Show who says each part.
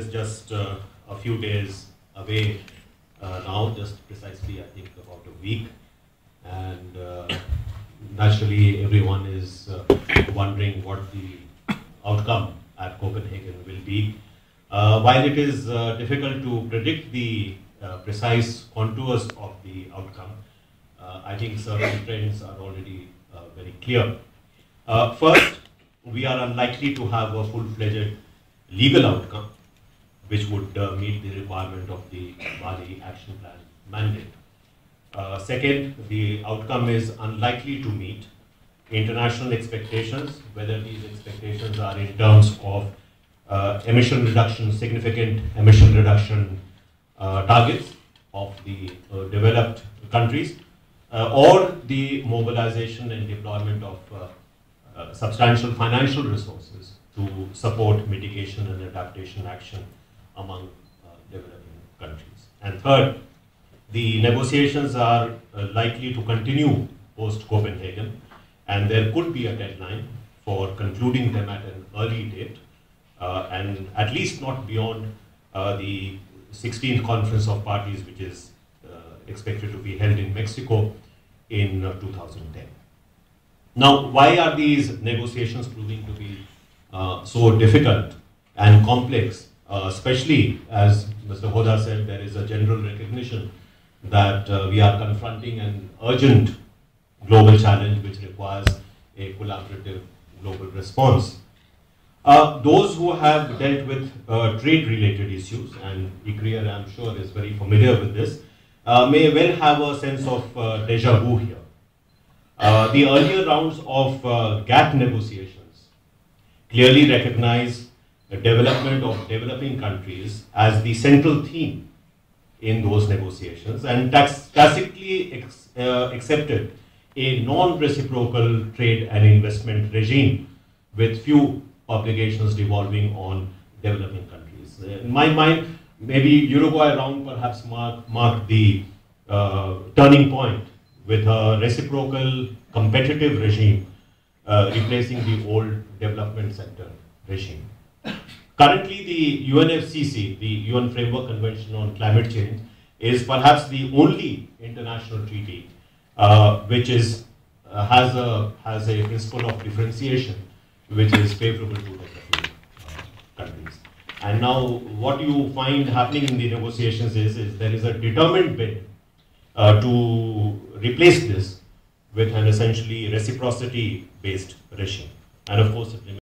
Speaker 1: It's just a few days away now, just precisely, I think, about a week. And naturally, everyone is wondering what the outcome at Copenhagen will be. While it is difficult to predict the precise contours of the outcome, I think certain trends are already very clear. First, we are unlikely to have a full-fledged legal outcome which would meet the requirement of the Bali Action Plan mandate. Second, the outcome is unlikely to meet international expectations, whether these expectations are in terms of emission reduction, significant emission reduction targets of the developed countries, or the mobilization and deployment of substantial financial resources to support mitigation and adaptation action among developing countries. And third, the negotiations are likely to continue post-Copenhagen, and there could be a deadline for concluding them at an early date, and at least not beyond the 16th Conference of Parties, which is expected to be held in Mexico in 2010. Now, why are these negotiations proving to be so difficult and complex, especially as Mr. Hoda said, there is a general recognition that we are confronting an urgent global challenge which requires a collaborative global response. Those who have dealt with trade-related issues, and ICRIER, I'm sure, is very familiar with this, may well have a sense of deja vu here. The earlier rounds of GATT negotiations clearly recognize the development of developing countries as the central theme in those negotiations, and tacitly accepted a non-reciprocal trade and investment regime with few obligations devolving on developing countries. In my mind, maybe Uruguay round perhaps marked the turning point, with a reciprocal competitive regime replacing the old development center regime. Currently, the UNFCCC, the UN Framework Convention on Climate Change, is perhaps the only international treaty which has a principle of differentiation which is favorable to developing countries. And now what you find happening in the negotiations is there is a determined bid to replace this with an essentially reciprocity-based regime. And of course, it